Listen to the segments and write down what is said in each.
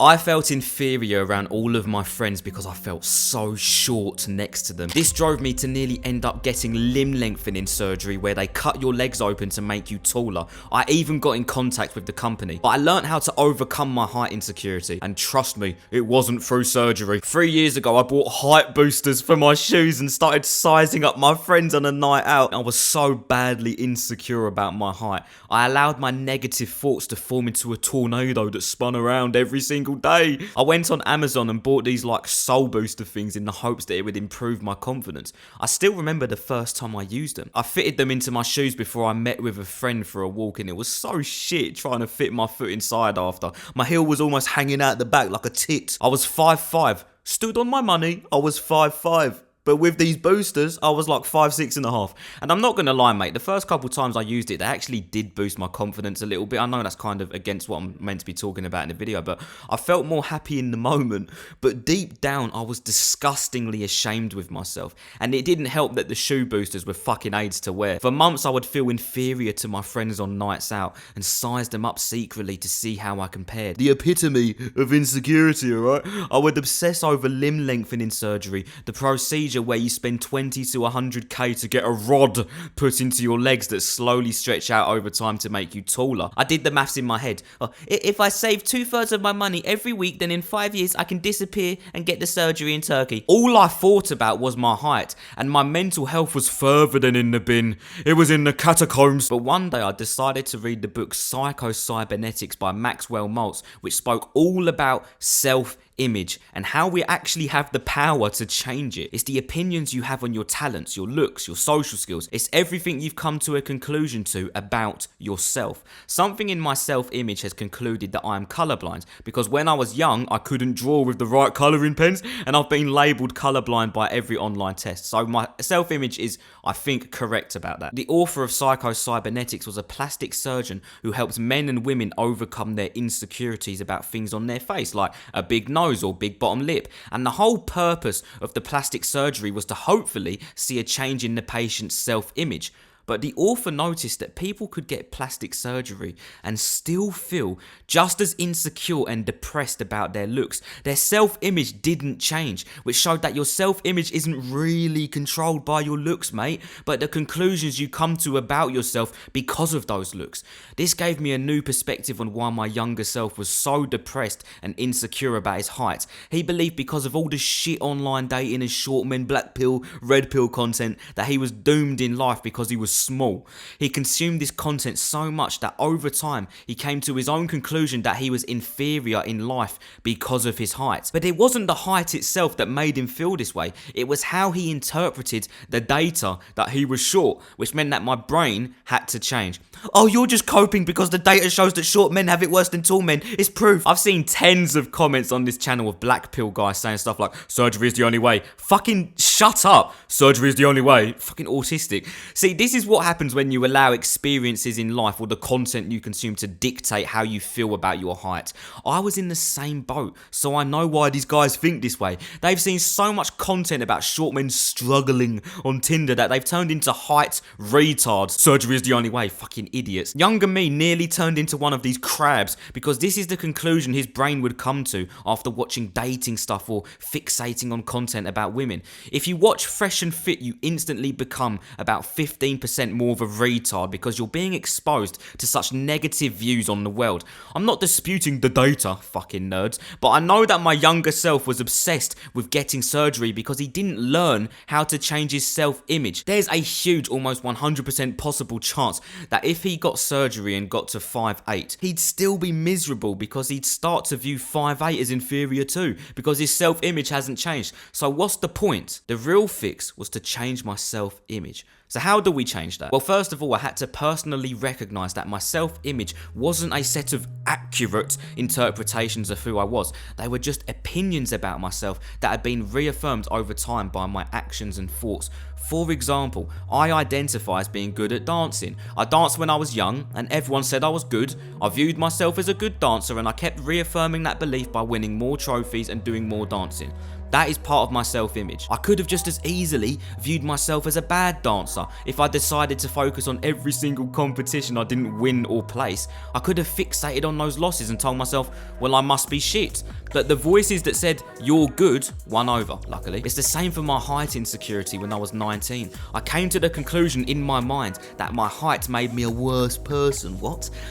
I felt inferior around all of my friends because I felt so short next to them. This drove me to nearly end up getting limb lengthening surgery where they cut your legs open to make you taller. I even got in contact with the company, but I learned how to overcome my height insecurity, and trust me, it wasn't through surgery. 3 years ago, I bought height boosters for my shoes and started sizing up my friends on a night out. I was so badly insecure about my height. I allowed my negative thoughts to form into a tornado that spun around every single day. I went on Amazon and bought these like soul booster things in the hopes that it would improve my confidence. I still remember the first time I used them. I fitted them into my shoes before I met with a friend for a walk, and it was so shit trying to fit my foot inside after. My heel was almost hanging out the back like a tit. I was 5'5", stood on my money, I was 5'5". But with these boosters, I was like 5'6.5". And I'm not going to lie, mate, the first couple times I used it, they actually did boost my confidence a little bit. I know that's kind of against what I'm meant to be talking about in the video, but I felt more happy in the moment. But deep down, I was disgustingly ashamed with myself. And it didn't help that the shoe boosters were fucking AIDS to wear. For months, I would feel inferior to my friends on nights out and size them up secretly to see how I compared. The epitome of insecurity, alright? I would obsess over limb lengthening surgery, the procedure where you spend 20 to 100k to get a rod put into your legs that slowly stretch out over time to make you taller. I did the maths in my head. If I save 2/3 of my money every week, then in 5 years I can disappear and get the surgery in Turkey. All I thought about was my height, and my mental health was further than in the bin. It was in the catacombs. But one day I decided to read the book Psycho-Cybernetics by Maxwell Maltz, which spoke all about self-image and how we actually have the power to change it. It's the opinions you have on your talents, your looks, your social skills. It's everything you've come to a conclusion to about yourself. Something in my self-image has concluded that I am colorblind because when I was young, I couldn't draw with the right coloring pens, and I've been labeled colorblind by every online test. So my self-image is, I think, correct about that. The author of Psycho-Cybernetics was a plastic surgeon who helps men and women overcome their insecurities about things on their face, like a big nose or big bottom lip. And the whole purpose of the plastic surgery was to hopefully see a change in the patient's self-image. But the author noticed that people could get plastic surgery and still feel just as insecure and depressed about their looks. Their self-image didn't change, which showed that your self-image isn't really controlled by your looks, mate, but the conclusions you come to about yourself because of those looks. This gave me a new perspective on why my younger self was so depressed and insecure about his height. He believed because of all the shit online dating and short men, black pill, red pill content, that he was doomed in life because he was small. He consumed this content so much that over time he came to his own conclusion that he was inferior in life because of his height. But it wasn't the height itself that made him feel this way. It was how he interpreted the data that he was short, which meant that my brain had to change. Oh, you're just coping because the data shows that short men have it worse than tall men. It's proof. I've seen tens of comments on this channel of black pill guys saying stuff like, surgery is the only way. Fucking shut up. Surgery is the only way. Fucking autistic. See, this is what happens when you allow experiences in life or the content you consume to dictate how you feel about your height. I was in the same boat, so I know why these guys think this way. They've seen so much content about short men struggling on Tinder that they've turned into height retards. Surgery is the only way. Fucking idiots. Younger me nearly turned into one of these crabs because this is the conclusion his brain would come to after watching dating stuff or fixating on content about women. If you watch Fresh and Fit, you instantly become about 15% more of a retard because you're being exposed to such negative views on the world. I'm not disputing the data, fucking nerds, but I know that my younger self was obsessed with getting surgery because he didn't learn how to change his self-image. There's a huge, almost 100% possible chance that if he got surgery and got to 5'8", he'd still be miserable because he'd start to view 5'8" as inferior too because his self-image hasn't changed. So what's the point? The real fix was to change my self-image. So how do we change that? Well, first of all, I had to personally recognize that my self-image wasn't a set of accurate interpretations of who I was. They were just opinions about myself that had been reaffirmed over time by my actions and thoughts. For example, I identify as being good at dancing. I danced when I was young and everyone said I was good. I viewed myself as a good dancer and I kept reaffirming that belief by winning more trophies and doing more dancing. That is part of my self-image. I could have just as easily viewed myself as a bad dancer if I decided to focus on every single competition I didn't win or place. I could have fixated on those losses and told myself, well, I must be shit. But the voices that said, you're good, won over, luckily. It's the same for my height insecurity when I was 19. I came to the conclusion in my mind that my height made me a worse person,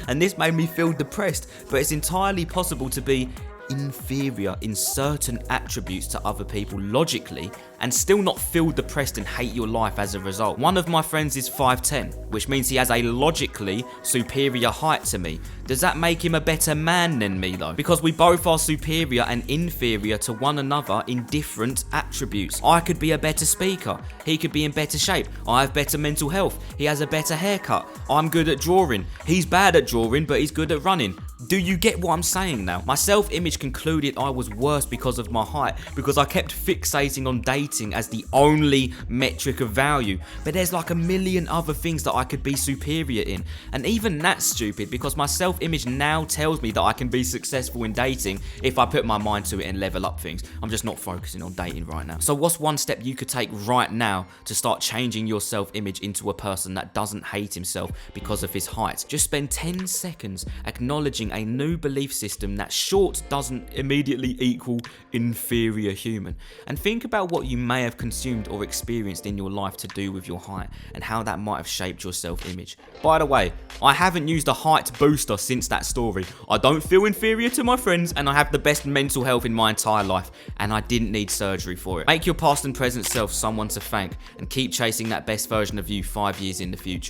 and this made me feel depressed, but it's entirely possible to be inferior in certain attributes to other people logically and still not feel depressed and hate your life as a result. One of my friends is 5'10", which means he has a logically superior height to me. Does that make him a better man than me though? Because we both are superior and inferior to one another in different attributes. I could be a better speaker, he could be in better shape, I have better mental health, he has a better haircut, I'm good at drawing, he's bad at drawing but he's good at running. Do you get what I'm saying now? My self-image concluded I was worse because of my height, because I kept fixating on dating as the only metric of value. But there's like a million other things that I could be superior in. And even that's stupid, because my self-image now tells me that I can be successful in dating if I put my mind to it and level up things. I'm just not focusing on dating right now. So what's one step you could take right now to start changing your self-image into a person that doesn't hate himself because of his height? Just spend 10 seconds acknowledging a new belief system that short doesn't immediately equal inferior human, and think about what you may have consumed or experienced in your life to do with your height and how that might have shaped your self-image. By the way, I haven't used a height booster since that story. I don't feel inferior to my friends and I have the best mental health in my entire life, and I didn't need surgery for it. Make your past and present self someone to thank and keep chasing that best version of you 5 years in the future.